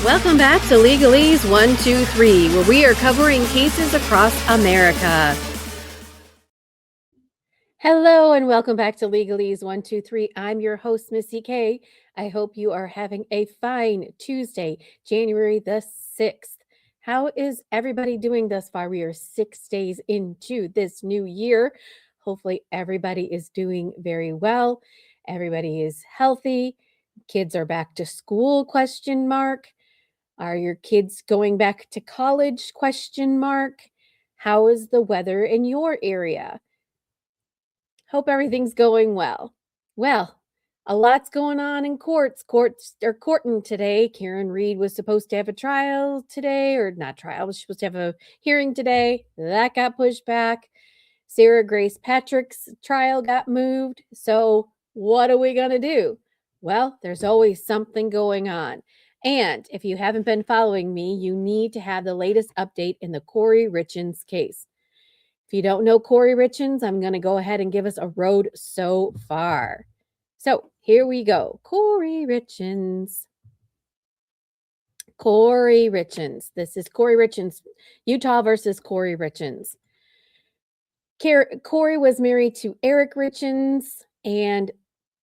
Welcome back to Legalese 123, where we are covering cases across America. Hello, and welcome back to Legalese 123. I'm your host, Missy K. I hope you are having a fine Tuesday, January the 6th. How is everybody doing thus far? We are 6 days into this new year. Hopefully, everybody is doing very well. Everybody is healthy. Kids are back to school, question mark. Are your kids going back to college? Question mark. How is the weather in your area? Hope everything's going well. Well, a lot's going on in courts. Courts are courting today. Karen Reed was supposed to have a trial today, or not trial, was supposed to have a hearing today. That got pushed back. Sarah Grace Patrick's trial got moved. So, what are we going to do? Well, there's always something going on. And if you haven't been following me, you need to have the latest update in the Kouri Richins case. If you don't know Kouri Richins, I'm going to go ahead and give us a road so far. So here we go. Kouri Richins. Kouri Richins. This is Kouri Richins, Utah versus Kouri Richins. Kouri was married to Eric Richins, and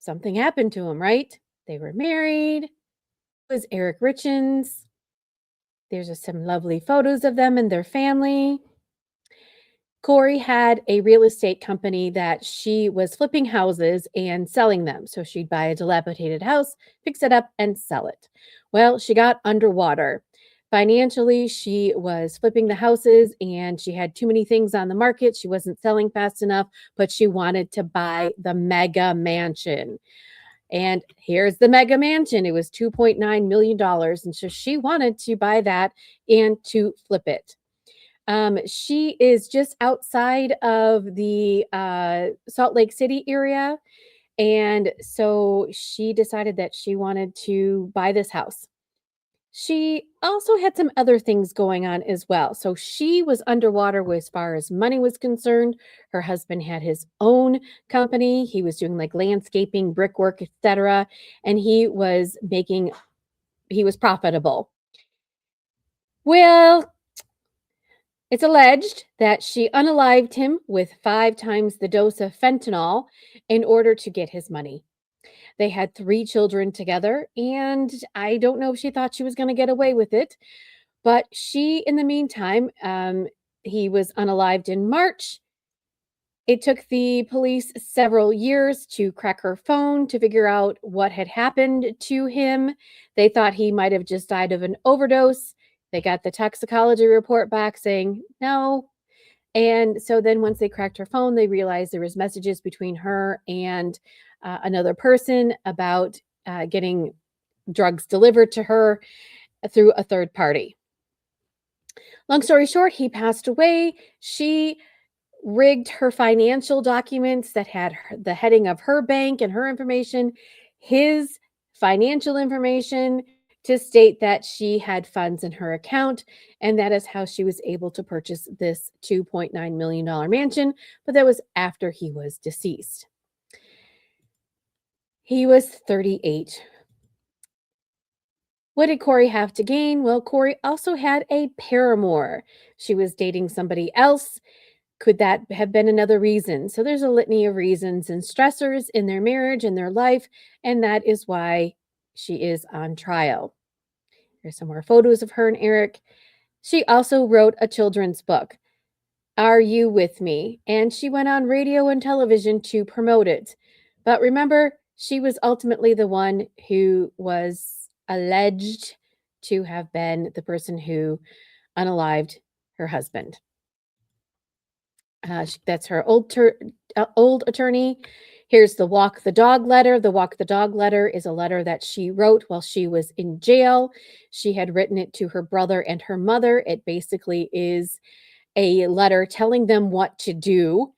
something happened to him, right? They were married. It was Eric Richins. There's just some lovely photos of them and their family. Kouri had a real estate company that she was flipping houses and selling them. So she'd buy a dilapidated house, fix it up, and sell it. Well, she got underwater. Financially, she was flipping the houses and she had too many things on the market. She wasn't selling fast enough, but she wanted to buy the mega mansion. And here's the mega mansion. It was $2.9 million. And so she wanted to buy that and to flip it. She is just outside of the Salt Lake City area. And so she decided that she wanted to buy this house. She also had some other things going on as well. So she was underwater as far as money was concerned. Her husband had his own company. He was doing like landscaping, brickwork, etc. And he was profitable. Well, it's alleged that she unalived him with 5 times the dose of fentanyl in order to get his money. They had 3 children together, and I don't know if she thought she was going to get away with it, but she, in the meantime, he was unalived in March. It took the police several years to crack her phone to figure out what had happened to him. They thought he might have just died of an overdose. They got the toxicology report back saying no. And so then once they cracked her phone, they realized there was messages between her and another person about getting drugs delivered to her through a third party. Long story short, he passed away. She rigged her financial documents that had the heading of her bank and her information, his financial information, to state that she had funds in her account, and that is how she was able to purchase this $2.9 million mansion, but that was after he was deceased. He was 38. What did Kouri have to gain? Well, Kouri also had a paramour. She was dating somebody else. Could that have been another reason? So there's a litany of reasons and stressors in their marriage and their life, and that is why she is on trial. There's some more photos of her and Eric. She also wrote a children's book, Are You With Me? And she went on radio and television to promote it. But remember, she was ultimately the one who was alleged to have been the person who unalived her husband. That's her old attorney. Here's the walk the dog letter. The walk the dog letter is a letter that she wrote while she was in jail. She had written it to her brother and her mother. It basically is a letter telling them what to do.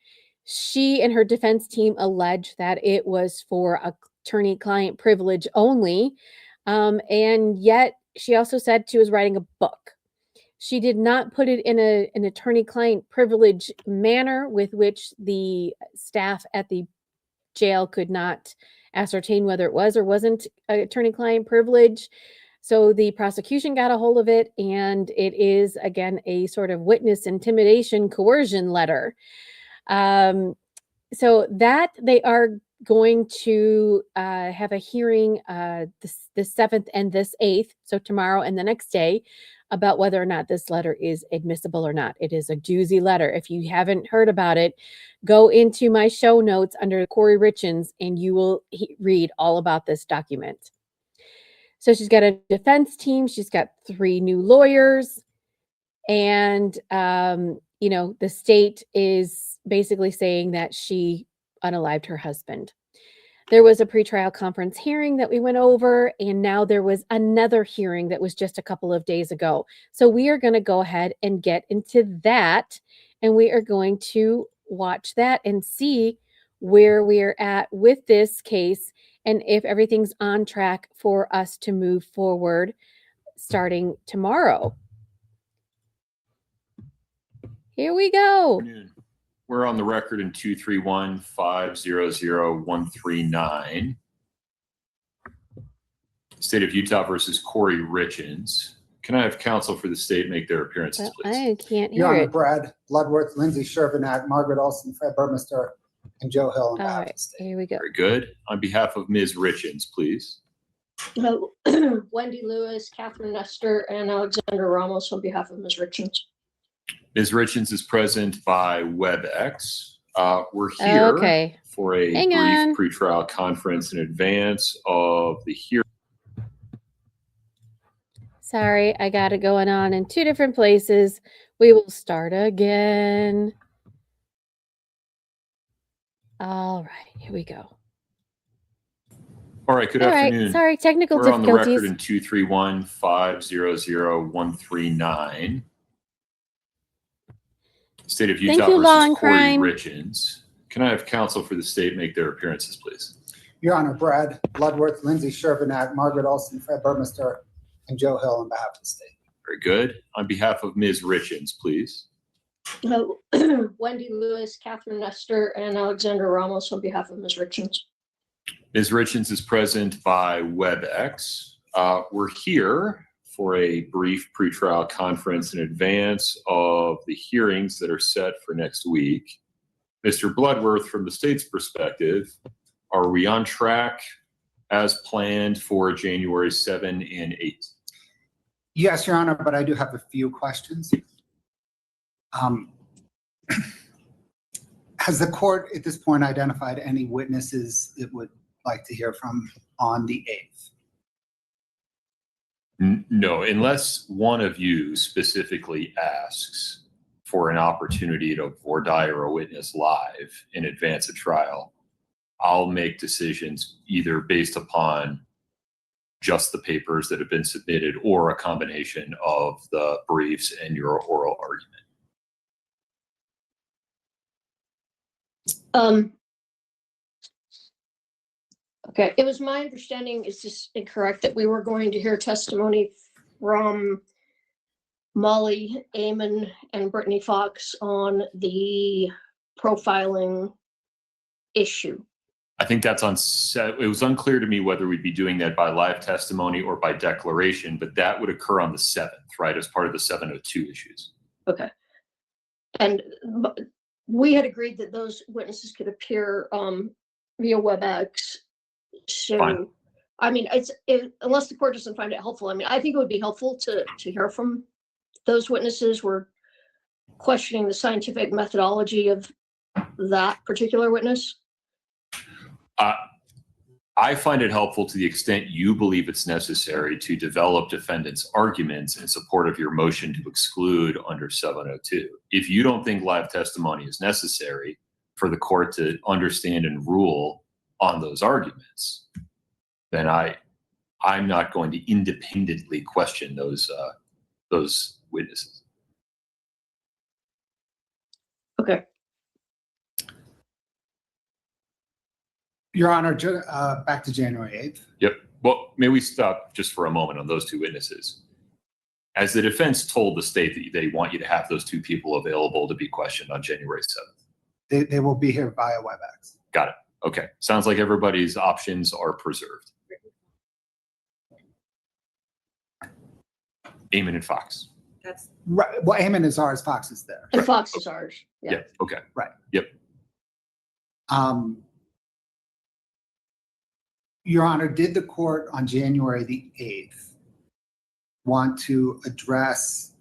She and her defense team allege that it was for attorney-client privilege only. And yet she also said she was writing a book. She did not put it in an attorney-client privilege manner with which the staff at the jail could not ascertain whether it was or wasn't attorney-client privilege. So the prosecution got a hold of it, and it is, again, a sort of witness intimidation coercion letter. So that they are going to have a hearing the 7th and this 8th, so tomorrow and the next day, about whether or not this letter is admissible or not. It is a doozy letter. If you haven't heard about it, go into my show notes under Kouri Richins, and you will read all about this document. So she's got a defense team. She's got 3 new lawyers. And, the state is basically saying that she unalived her husband. There was a pretrial conference hearing that we went over, and now there was another hearing that was just a couple of days ago. So we are going to go ahead and get into that, and we are going to watch that and see where we are at with this case and if everything's on track for us to move forward starting tomorrow. Here we go. We're on the record in 231-500-139. State of Utah versus Kouri Richins. Can I have counsel for the state make their appearances, please? I can't hear Your Honor, it. Brad Bloodworth, Lindsay Shervinack, Margaret Olson, Fred Burmester, and Joe Hill on All behalf of right, the state. here we go. Very good. On behalf of Ms. Richins, please. Wendy Lewis, Catherine Nestor, and Alexander Ramos on behalf of Ms. Richins. Ms. Richins is present by WebEx. We're here for a brief pretrial conference in advance of the hearing. Sorry, I got it going on in 2 different places. We will start again. All right, here we go. All right, good afternoon. Sorry, technical We're difficulties. on the record in 231-500-139. State of Utah versus Kouri Richins. Can I have counsel for the state make their appearances, please? Your Honor, Brad Bloodworth, Lindsay Shervinack, Margaret Olson, Fred Burmester, and Joe Hill on behalf of the state. Very good. On behalf of Ms. Richins, please. Wendy Lewis, Catherine Nestor, and Alexander Ramos on behalf of Ms. Richins. Ms. Richins is present by WebEx. We're here for a brief pretrial conference in advance of the hearings that are set for next week. Mr. Bloodworth, from the state's perspective, are we on track as planned for January 7 and 8? Yes, Your Honor, but I do have a few questions. Has the court at this point identified any witnesses it would like to hear from on the 8th? No, unless one of you specifically asks for an opportunity to voir dire a witness live in advance of trial, I'll make decisions either based upon just the papers that have been submitted or a combination of the briefs and your oral argument. Okay, it was my understanding, is this incorrect, that we were going to hear testimony from Molly Amon and Brittany Fox on the profiling issue? I think that's on set. It was unclear to me whether we'd be doing that by live testimony or by declaration, but that would occur on the 7th, right, as part of the 702 issues. Okay. And we had agreed that those witnesses could appear via WebEx. So, fine. I mean, unless the court doesn't find it helpful, I mean, I think it would be helpful to hear from those witnesses. We're questioning the scientific methodology of that particular witness. I find it helpful to the extent you believe it's necessary to develop defendants' arguments in support of your motion to exclude under 702. If you don't think live testimony is necessary for the court to understand and rule on those arguments, then I'm not going to independently question those witnesses. Okay. Your Honor, back to January 8th. Yep. Well, may we stop just for a moment on those two witnesses? As the defense told the state that they want you to have those two people available to be questioned on January 7th. They will be here via WebEx. Got it. Okay. Sounds like everybody's options are preserved. Amon and Fox. That's, Right, well, Amon is ours, Fox is there. And Fox is ours. Yeah. Yeah. Okay. Your Honor, did the court on January the 8th want to address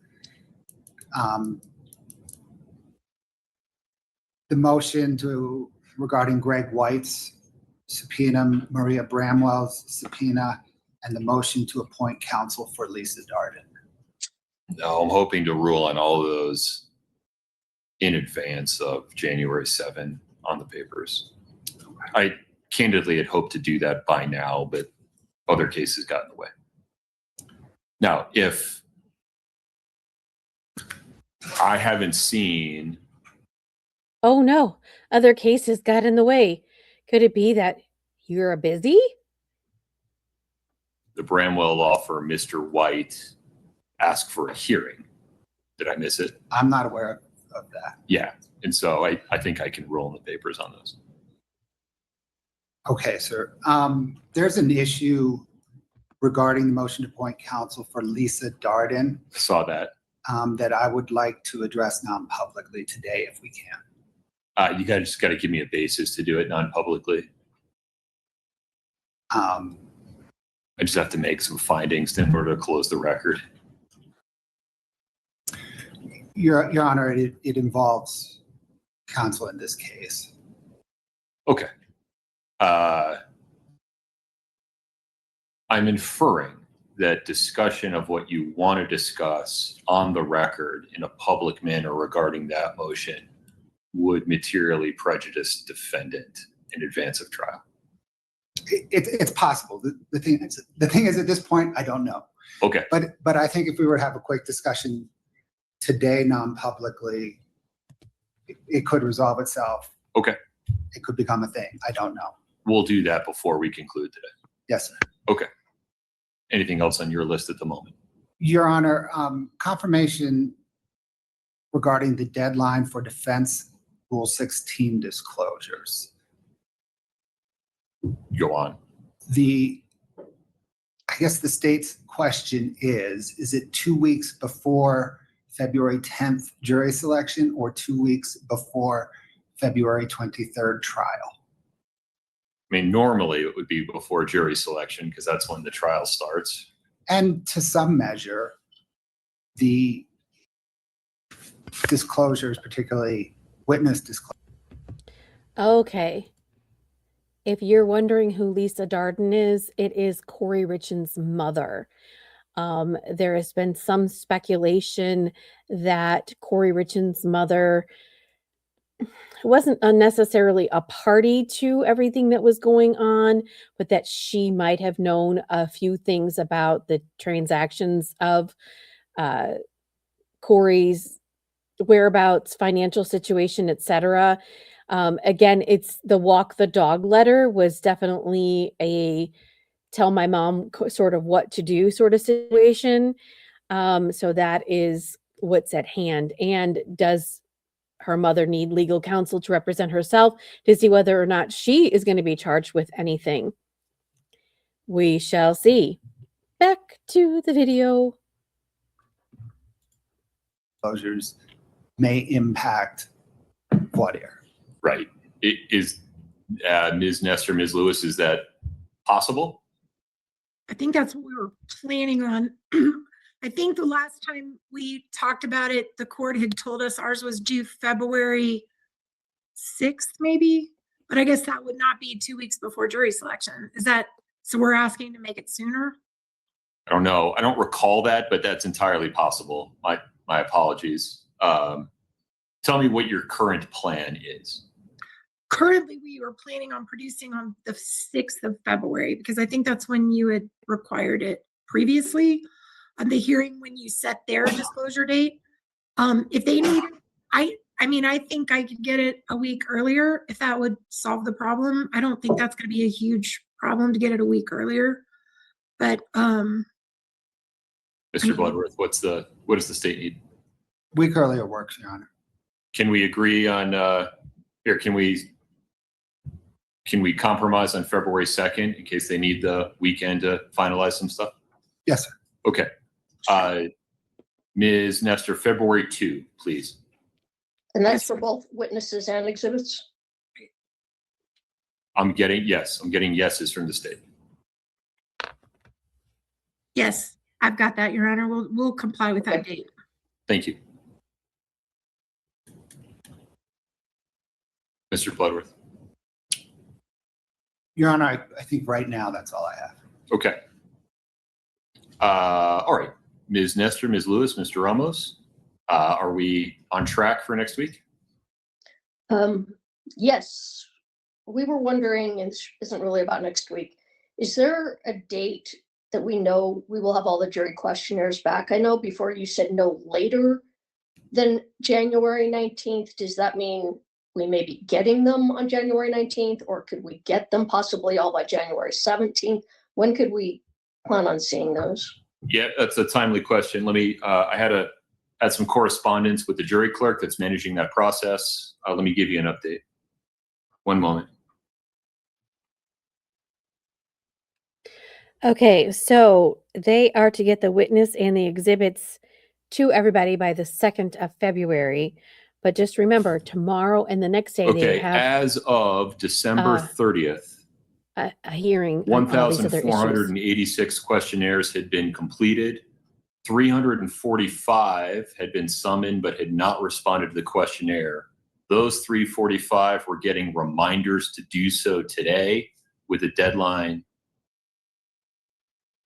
the motion regarding Greg White's subpoena, Maria Bramwell's subpoena, and the motion to appoint counsel for Lisa Darden? No, I'm hoping to rule on all of those in advance of January 7 on the papers. I candidly had hoped to do that by now, but other cases got in the way. Now, if I haven't seen, Oh no, other cases got in the way. Could it be that you're busy? the Bramwell law firm, Mr. White, ask for a hearing. Did I miss it? I'm not aware of that. Yeah. And so I think I can rule in the papers on those. Okay, sir. There's an issue regarding the motion to appoint counsel for Lisa Darden I saw that. that I would like to address non-publicly today if we can. You guys just got to give me a basis to do it non-publicly. I just have to make some findings in order to close the record. Your Honor, it involves counsel in this case. Okay. I'm inferring that discussion of what you want to discuss on the record in a public manner regarding that motion would materially prejudice defendant in advance of trial. It's possible. The thing is, at this point, I don't know. Okay. But I think if we were to have a quick discussion today, non-publicly, it could resolve itself. Okay. It could become a thing. I don't know. We'll do that before we conclude today. Yes, sir. Okay. Anything else on your list at the moment? Your Honor, confirmation regarding the deadline for defense Rule 16 disclosures. Go on. I guess the state's question is it 2 weeks before February 10th jury selection or 2 weeks before February 23rd trial? I mean, normally it would be before jury selection because that's when the trial starts. And to some measure, the disclosures, particularly witness disclosures. Okay. If you're wondering who Lisa Darden is, it is Kouri Richins' mother. There has been some speculation that Kouri Richins' mother wasn't unnecessarily a party to everything that was going on, but that she might have known a few things about the transactions of Kouri's whereabouts, financial situation, etc. Again, it's the walk the dog letter was definitely a tell my mom sort of what to do sort of situation. So that is what's at hand. And does her mother need legal counsel to represent herself to see whether or not she is going to be charged with anything? We shall see. Back to the video. Disclosures may impact voir dire. Right. Is Ms. Nestor, Ms. Lewis, is that possible? I think that's what we were planning on. I think the last time we talked about it, the court had told us ours was due February 6th, maybe. But I guess that would not be 2 weeks before jury selection. Is that, so we're asking to make it sooner? I don't know. I don't recall that, but that's entirely possible. My apologies. Tell me what your current plan is. Currently, we were planning on producing on the 6th of February because I think that's when you had required it previously on the hearing when you set their disclosure date. If they need it, I mean, I think I could get it a week earlier if that would solve the problem. I don't think that's going to be a huge problem to get it a week earlier. But Mr. Bloodworth, what does the state need? Week earlier works, Your Honor. Can we agree on here? Can we compromise on February 2nd in case they need the weekend to finalize some stuff? Yes, sir. Okay. Ms. Nestor, February 2, please. And that's for both witnesses and exhibits? I'm getting yeses from the state. Yes, I've got that, Your Honor. We'll comply with that date. Thank you. Mr. Bloodworth. Your Honor, I think right now that's all I have. Okay. All right. Ms. Nestor, Ms. Lewis, Mr. Ramos, are we on track for next week? Yes. We were wondering, and this isn't really about next week, is there a date that we know we will have all the jury questionnaires back? I know before you said no later than January 19th. Does that mean we may be getting them on January 19th, or could we get them possibly all by January 17th? When could we plan on seeing those? Yeah, that's a timely question. Let me, I had some correspondence with the jury clerk that's managing that process. Let me give you an update. One moment. Okay, so they are to get the witness and the exhibits to everybody by the 2nd of February. But just remember, tomorrow and the next day they Okay, have as of December 30th, a hearing on all these other issues. 1,486 questionnaires had been completed. 345 had been summoned but had not responded to the questionnaire. Those 345 were getting reminders to do so today with a deadline.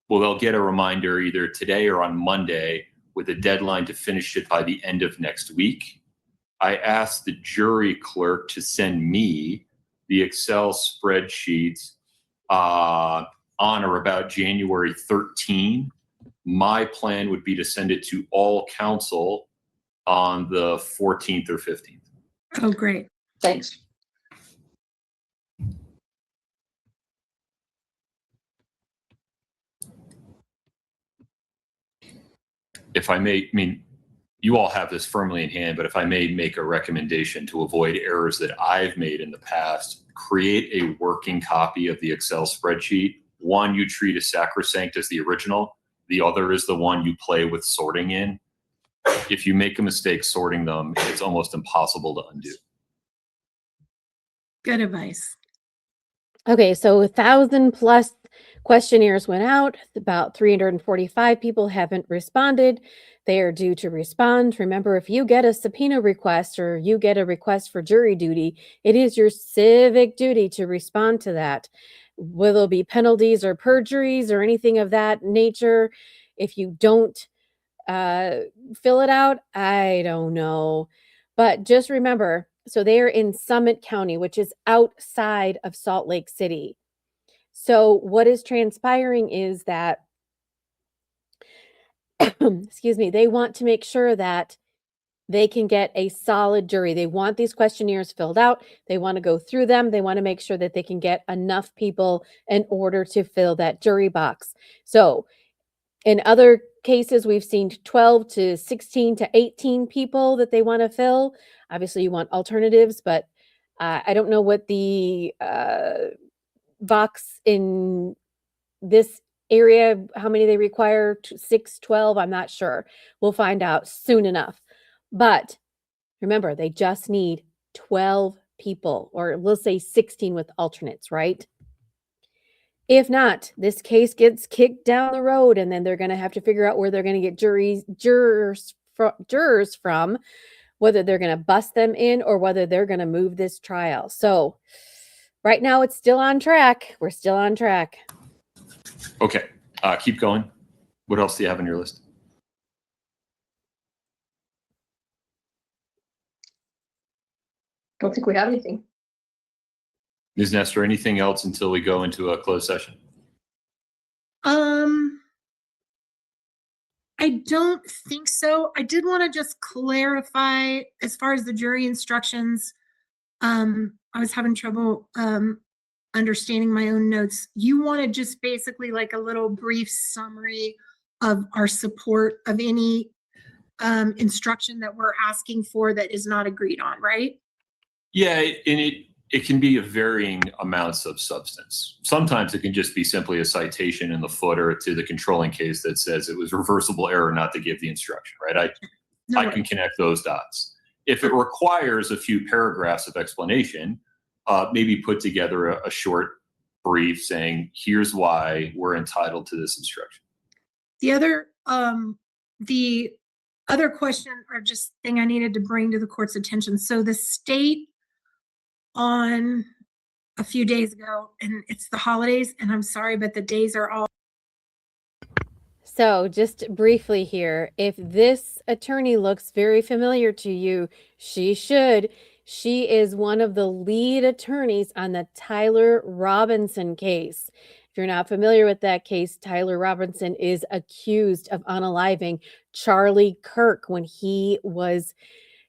Well, they'll get a reminder either today or on Monday with a deadline to finish it by the end of next week. I asked the jury clerk to send me the Excel spreadsheets on or about January 13. My plan would be to send it to all counsel on the 14th or 15th. Oh, great. Thanks. If I may, I mean, you all have this firmly in hand, but if I may make a recommendation to avoid errors that I've made in the past, create a working copy of the Excel spreadsheet. One you treat as sacrosanct as the original. The other is the one you play with sorting in. If you make a mistake sorting them, it's almost impossible to undo. Good advice. Okay, so 1,000 plus questionnaires went out. About 345 people haven't responded. They are due to respond. Remember, if you get a subpoena request or you get a request for jury duty, it is your civic duty to respond to that. Will there be penalties or perjuries or anything of that nature if you don't fill it out? I don't know. But just remember, so they are in Summit County, which is outside of Salt Lake City. So what is transpiring is that, excuse me, they want to make sure that they can get a solid jury. They want these questionnaires filled out. They want to go through them. They want to make sure that they can get enough people in order to fill that jury box. So in other cases, we've seen 12 to 16 to 18 people that they want to fill. Obviously, you want alternatives, but I don't know what the box in this area, how many they require, 6, 12, I'm not sure. We'll find out soon enough. But remember, they just need 12 people, or we'll say 16 with alternates, right? If not, this case gets kicked down the road, and then they're going to have to figure out where they're going to get jurors from, whether they're going to bust them in or whether they're going to move this trial. So right now it's still on track. We're still on track. Okay, keep going. What else do you have on your list? Don't think we have anything. Ms. Nestor, anything else until we go into a closed session? I don't think so. I did want to just clarify as far as the jury instructions. I was having trouble understanding my own notes. You wanted just basically like a little brief summary of our support of any instruction that we're asking for that is not agreed on, right? Yeah, and it can be of varying amounts of substance. Sometimes it can just be simply a citation in the footer to the controlling case that says it was reversible error not to give the instruction, right? No I can worries. connect those dots. If it requires a few paragraphs of explanation, maybe put together a short brief saying, here's why we're entitled to this instruction. The other question or just thing I needed to bring to the court's attention. So the state on a few days ago, and it's the holidays, and I'm sorry, but the days are all. So, just briefly here, if this attorney looks very familiar to you, she should. She is one of the lead attorneys on the Tyler Robinson case. If you're not familiar with that case, Tyler Robinson is accused of unaliving Charlie Kirk when he was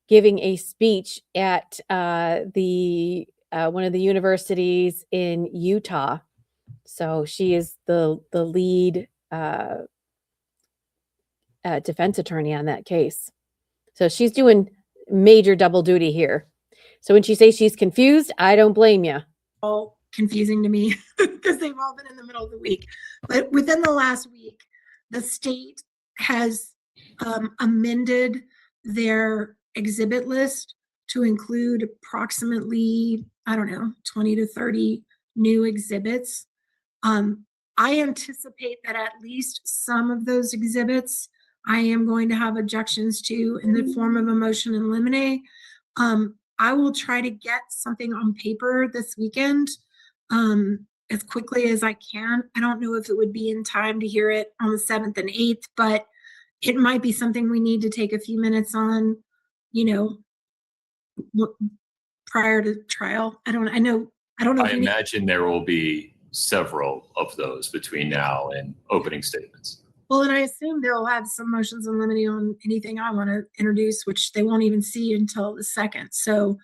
giving a speech at the one of the universities in Utah. So she is the lead defense attorney on that case. So she's doing major double duty here. So when she says she's confused, I don't blame you. all confusing to me because they've all been in the middle of the week. But within the last week, the state has amended their exhibit list to include approximately, I don't know, 20 to 30 new exhibits. I anticipate that at least some of those exhibits I am going to have objections to in the form of a motion in limine. I will try to get something on paper this weekend as quickly as I can. I don't know if it would be in time to hear it on the 7th and 8th, but it might be something we need to take a few minutes on, prior to trial. I don't know. I imagine there will be several of those between now and opening statements. Well, and I assume they'll have some motions in limine on anything I want to introduce, which they won't even see until the 2nd. So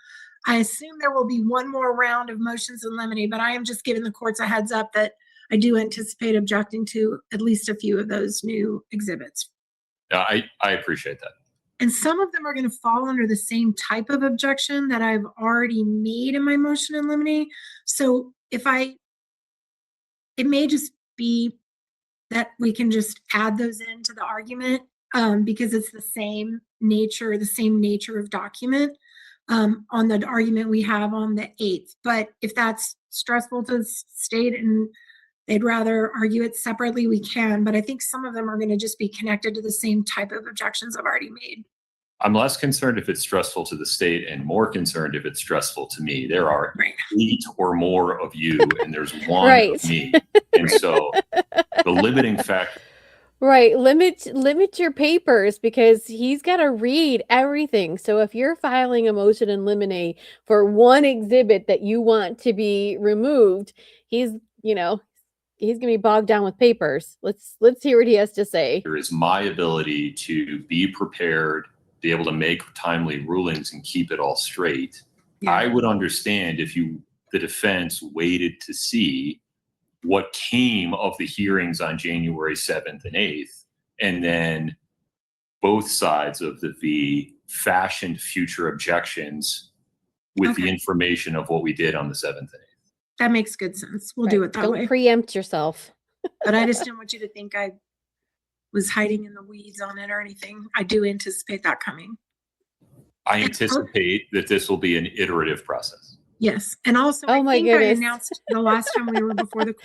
I assume there will be one more round of motions in limine, but I am just giving the courts a heads up that I do anticipate objecting to at least a few of those new exhibits. I appreciate that. And some of them are going to fall under the same type of objection that I've already made in my motion in limine. So it may just be that we can just add those into the argument because it's the same nature of document on the argument we have on the 8th. But if that's stressful to the state and they'd rather argue it separately, we can. But I think some of them are going to just be connected to the same type of objections I've already made. I'm less concerned if it's stressful to the state and more concerned if it's stressful to me. There are Right. 8 or more of you and there's one Right. of me. And so the limiting factor. Right. Limit your papers because he's got to read everything. So if you're filing a motion in limine for one exhibit that you want to be removed, he's going to be bogged down with papers. Let's hear what he has to say. There is my ability to be prepared, be able to make timely rulings and keep it all straight. Yeah. I would understand if the defense waited to see what came of the hearings on January 7th and 8th, and then both sides of the V fashioned future objections with the information of what we did on the 7th and 8th. That makes good sense. We'll do it that way. Don't preempt yourself. But I just didn't want you to think I was hiding in the weeds on it or anything. I do anticipate that coming. I anticipate that this will be an iterative process. Yes. And also, Oh I my think goodness. I announced the last time we were before the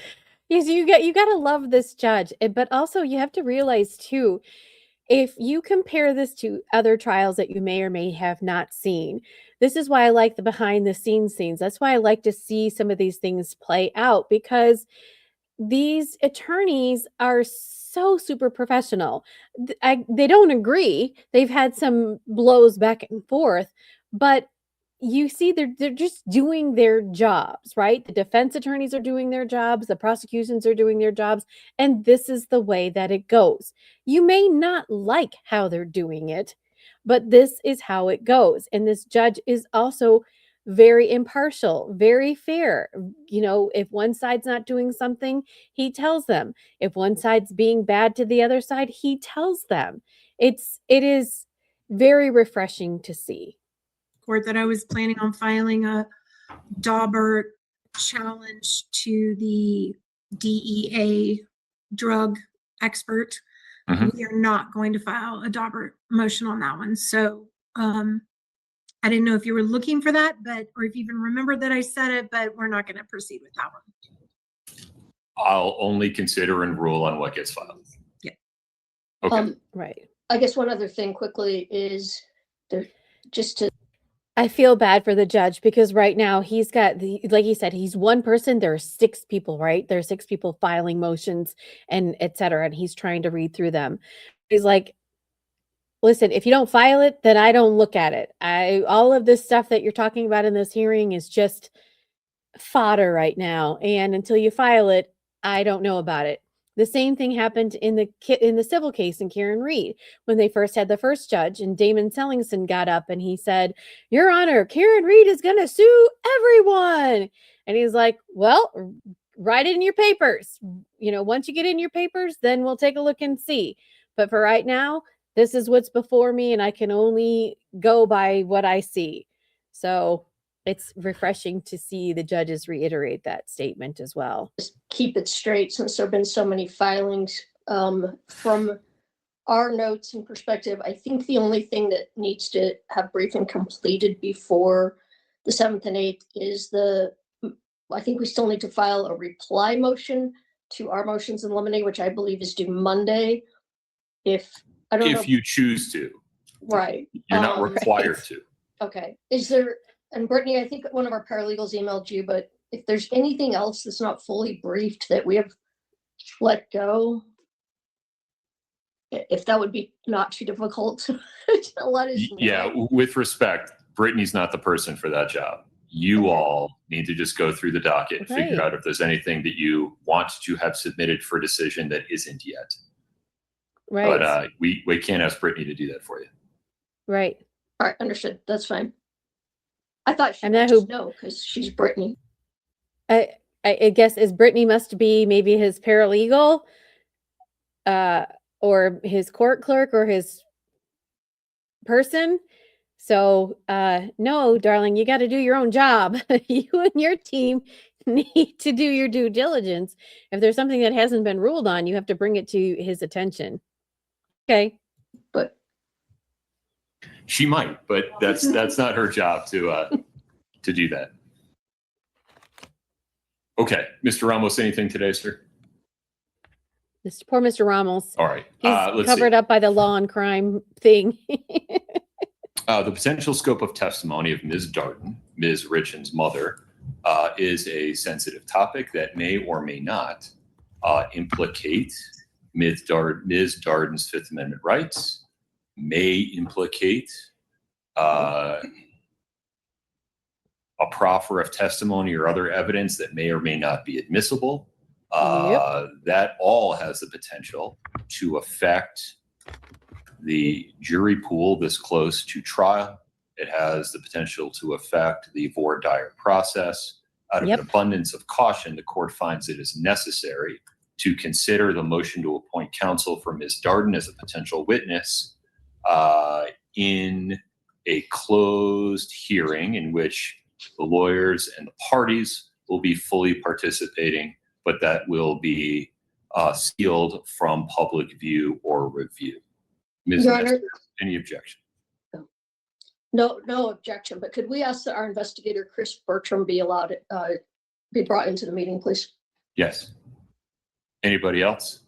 Yes, you got to love this judge. But also you have to realize too, if you compare this to other trials that you may or may have not seen, this is why I like the behind the scenes scenes. That's why I like to see some of these things play out because these attorneys are so super professional. They don't agree. They've had some blows back and forth, but you see they're just doing their jobs, right? The defense attorneys are doing their jobs, the prosecutions are doing their jobs, and this is the way that it goes. You may not like how they're doing it, but this is how it goes. And this judge is also very impartial, very fair. If one side's not doing something, he tells them. If one side's being bad to the other side, he tells them. It is very refreshing to see. court that I was planning on filing a Daubert challenge to the DEA drug expert. Mhm. We are not going to file a Daubert motion on that one. So I didn't know if you were looking for that, or if you even remembered that I said it, but we're not going to proceed with that one. I'll only consider and rule on what gets filed. Yeah. Okay. Right. I guess one other thing quickly is there, just to, I feel bad for the judge because right now he's got like you said, he's one person. There are 6 people, right? There are 6 people filing motions and et cetera. And he's trying to read through them. He's like, listen, if you don't file it, then I don't look at it. All of this stuff that you're talking about in this hearing is just fodder right now. And until you file it, I don't know about it. The same thing happened in the civil case in Karen Reed when they first had the first judge, and Damon Sellingson got up and he said, "Your Honor, Karen Reed is going to sue everyone." And he's like, "Well, write it in your papers. Once you get in your papers, then we'll take a look and see. But for right now, this is what's before me, and I can only go by what I see." So it's refreshing to see the judges reiterate that statement as well. just keep it straight since there have been so many filings. From our notes and perspective, I think the only thing that needs to have briefing completed before the 7th and 8th is I think we still need to file a reply motion to our motions in limine, which I believe is due Monday. If You choose to, right. you're not required to. Okay. Is there, and Brittany, I think one of our paralegals emailed you, but if there's anything else that's not fully briefed that we have let go, if that would be not too difficult to let us know. Yeah, with respect, Brittany's not the person for that job. You Okay. all need to just go through the docket and figure Right. out if there's anything that you want to have submitted for decision that isn't yet. Right. But we can't ask Brittany to do that for you. Right. All right, understood. That's fine. I thought she And would that just who- know because she's Brittany. I guess as Brittany must be maybe his paralegal, or his court clerk or his person. So no, darling, you got to do your own job. You and your team need to do your due diligence. If there's something that hasn't been ruled on, you have to bring it to his attention. Okay. But She might, but that's not her job to do that. Okay, Mr. Ramos, anything today, sir? Poor Mr. Ramos. All right. He's Let's covered see. up by the law and crime thing. The potential scope of testimony of Ms. Darden, Ms. Richins' mother, is a sensitive topic that may or may not implicate Ms. Darden's Fifth Amendment rights, may implicate a proffer of testimony or other evidence that may or may not be admissible. That all has the potential to affect the jury pool this close to trial. It has the potential to affect the voir dire process. Out of an abundance of caution, the court finds it is necessary to consider the motion to appoint counsel for Ms. Darden as a potential witness in a closed hearing in which the lawyers and the parties will be fully participating, but that will be sealed from public view or review. Ms. Your Honor, Nestor, any objection? no objection, but could we ask that our investigator, Chris Bertram, be allowed be brought into the meeting, please? Yes. Anybody else?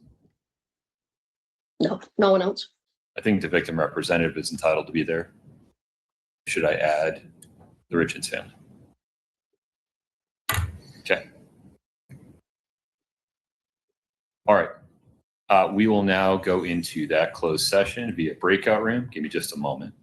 No one else. I think the victim representative is entitled to be there. Should I add the Richins family? Okay. All right. We will now go into that closed session via breakout room. Give me just a moment.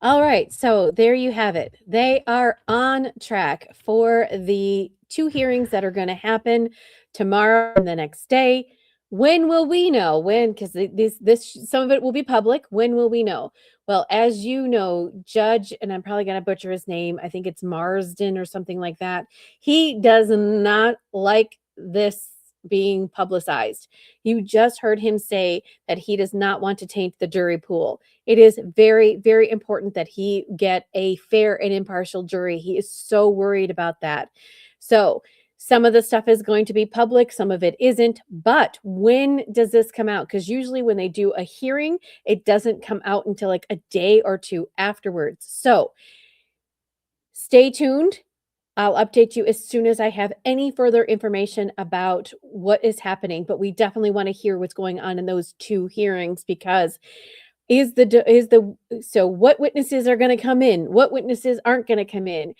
All right, so there you have it. They are on track for the 2 hearings that are going to happen tomorrow and the next day. When will we know? When? Because this some of it will be public. When will we know? Well, as you know, Judge, and I'm probably going to butcher his name, I think it's Marsden or something like that. He does not like this being publicized. You just heard him say that he does not want to taint the jury pool. It is very, very important that he get a fair and impartial jury. He is so worried about that. So some of the stuff is going to be public, some of it isn't. But when does this come out? Because usually when they do a hearing, it doesn't come out until like a day or two afterwards. So stay tuned. I'll update you as soon as I have any further information about what is happening. But we definitely want to hear what's going on in those two hearings, because so what witnesses are going to come in? What witnesses aren't going to come in?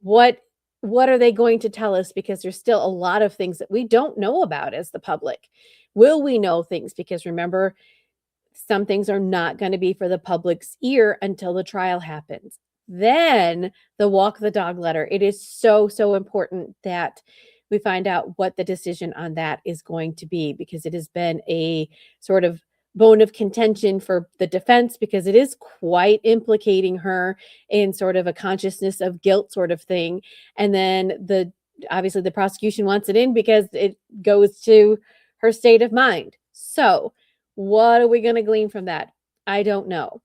What are they going to tell us? Because there's still a lot of things that we don't know about as the public. Will we know things? Because remember, some things are not going to be for the public's ear until the trial happens. Then the walk the dog letter. It is so, so important that we find out what the decision on that is going to be, because it has been a sort of bone of contention for the defense, because it is quite implicating her in sort of a consciousness of guilt sort of thing. And then obviously the prosecution wants it in because it goes to her state of mind. So what are we going to glean from that? I don't know.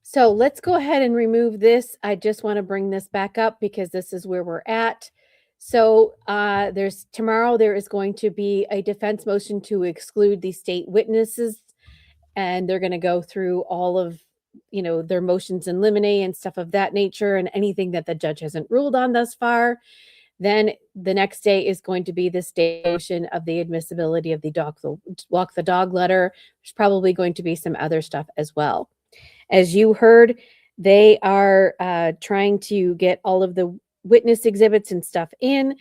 So let's go ahead and remove this. I just want to bring this back up because this is where we're at. So tomorrow there is going to be a defense motion to exclude the state witnesses, and they're going to go through all of their motions in limine and stuff of that nature, and anything that the judge hasn't ruled on thus far. Then the next day is going to be the state motion of the admissibility of the walk the dog letter. There's probably going to be some other stuff as well. As you heard, they are trying to get all of the witness exhibits and stuff in,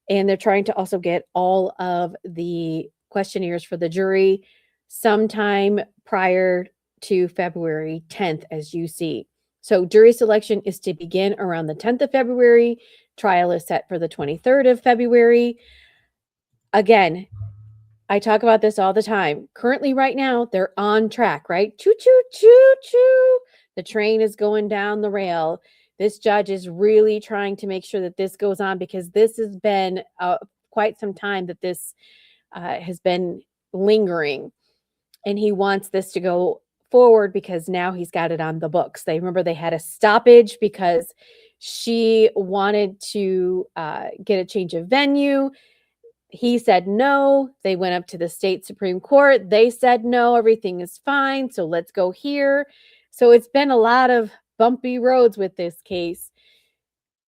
and they're trying to also get all of the questionnaires for the jury sometime prior to February 10th, as you see. So jury selection is to begin around the 10th of February. Trial is set for the 23rd of February. Again, I talk about this all the time. Currently, right now, they're on track, right? Choo, choo, choo, choo. The train is going down the rail. This judge is really trying to make sure that this goes on, because this has been quite some time that this has been lingering. And he wants this to go forward because now he's got it on the books. They had a stoppage because she wanted to get a change of venue. He said no. They went up to the state Supreme Court. They said no, everything is fine. So let's go here. So it's been a lot of bumpy roads with this case.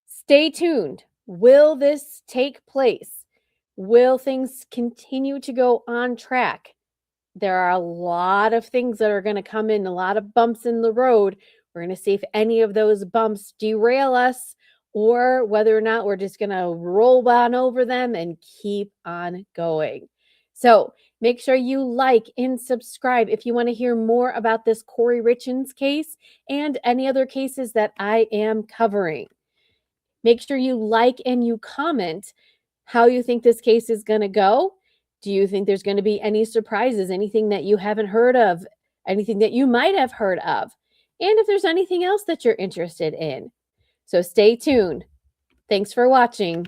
Stay tuned. Will this take place? Will things continue to go on track? There are a lot of things that are going to come in, a lot of bumps in the road. We're going to see if any of those bumps derail us, or whether or not we're just going to roll on over them and keep on going. So make sure you like and subscribe if you want to hear more about this Kouri Richins case and any other cases that I am covering. Make sure you like and you comment how you think this case is going to go. Do you think there's going to be any surprises, anything that you haven't heard of, anything that you might have heard of, and if there's anything else that you're interested in? So stay tuned. Thanks for watching.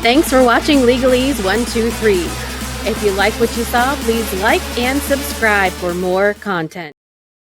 Thanks for watching Legalese 123. If you like what you saw, please like and subscribe for more content.